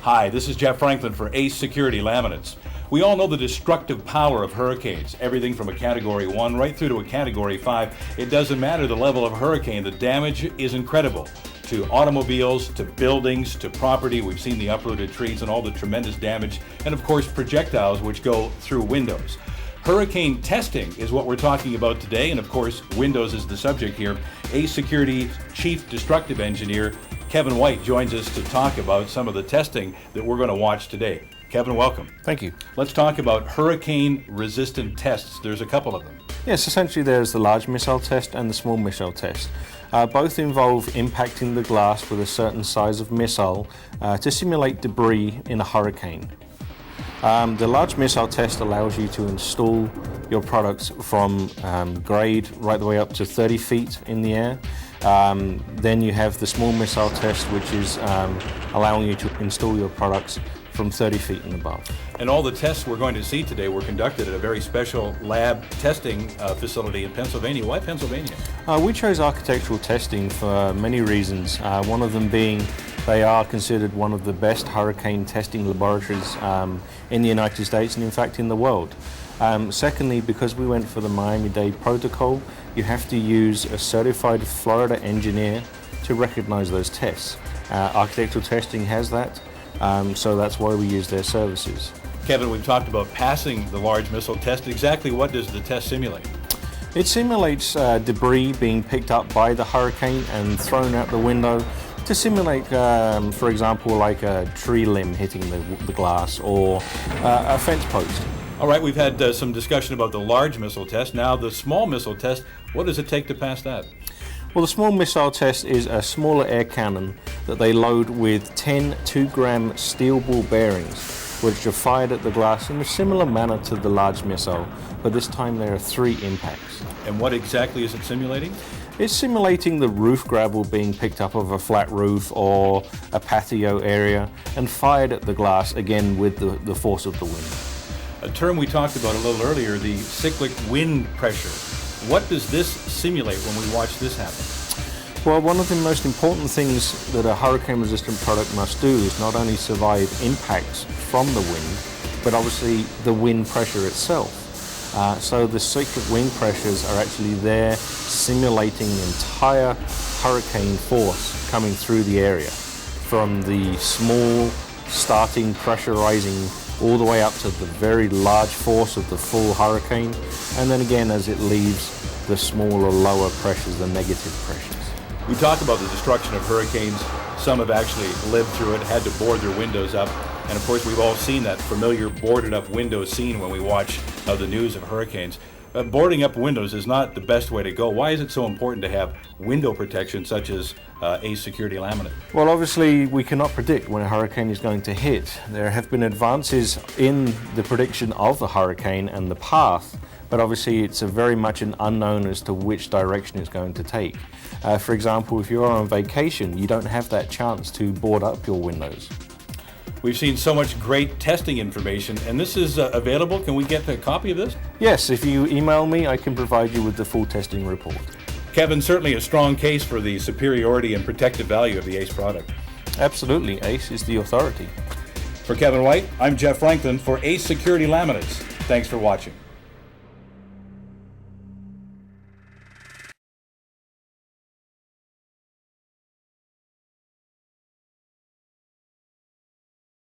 Hi, this is Jeff Franklin for Ace Security Laminates. We all know the destructive power of hurricanes, everything from a Category 1 right through to a Category 5. It doesn't matter the level of hurricane, the damage is incredible. To automobiles, to buildings, to property, we've seen the uprooted trees and all the tremendous damage, and of course projectiles which go through windows. Hurricane testing is what we're talking about today, and of course windows is the subject here. Ace Security Chief Destructive Engineer Kevin White joins us to talk about some of the testing that we're going to watch today. Kevin, welcome. Thank you. Let's talk about hurricane-resistant tests. There's a couple of them. Yes, essentially there's the large missile test and the small missile test. Both involve impacting the glass with a certain size of missile to simulate debris in a hurricane. The large missile test allows you to install your products from grade right the way up to 30 feet in the air. Then you have the small missile test, which is allowing you to install your products from 30 feet and above. And all the tests we're going to see today were conducted at a very special lab testing facility in Pennsylvania. Why Pennsylvania? We chose architectural testing for many reasons. One of them being they are considered one of the best hurricane testing laboratories in the United States and in fact in the world. Secondly, because we went for the Miami-Dade protocol, you have to use a certified Florida engineer to recognize those tests. Architectural testing has that. So that's why we use their services. Kevin, we've talked about passing the large missile test. Exactly what does the test simulate? It simulates debris being picked up by the hurricane and thrown out the window to simulate, for example, like a tree limb hitting the glass or a fence post. All right, we've had some discussion about the large missile test. Now the small missile test, what does it take to pass that? Well, the small missile test is a smaller air cannon that they load with 10 2-gram steel ball bearings, which are fired at the glass in a similar manner to the large missile, but this time there are 3 impacts. And what exactly is it simulating? It's simulating the roof gravel being picked up of a flat roof or a patio area and fired at the glass, again with the force of the wind. A term we talked about a little earlier, the cyclic wind pressure. What does this simulate when we watch this happen? Well, one of the most important things that a hurricane-resistant product must do is not only survive impacts from the wind, but obviously the wind pressure itself. So the cyclic wind pressures are actually there simulating the entire hurricane force coming through the area, from the small starting pressurizing all the way up to the very large force of the full hurricane, and then again as it leaves the smaller, lower pressures, the negative pressures. We talk about the destruction of hurricanes. Some have actually lived through it, had to board their windows up, and of course we've all seen that familiar boarded up window scene when we watch the news of hurricanes. Boarding up windows is not the best way to go. Why is it so important to have window protection such as Ace Security Laminate? Well, obviously we cannot predict when a hurricane is going to hit. There have been advances in the prediction of the hurricane and the path, but obviously it's very much an unknown as to which direction it's going to take. For example, if you're on vacation, you don't have that chance to board up your windows. We've seen so much great testing information, and this is available. Can we get a copy of this? Yes, if you email me, I can provide you with the full testing report. Kevin, certainly a strong case for the superiority and protective value of the Ace product. Absolutely, Ace is the authority. For Kevin White, I'm Jeff Franklin for Ace Security Laminates. Thanks for watching.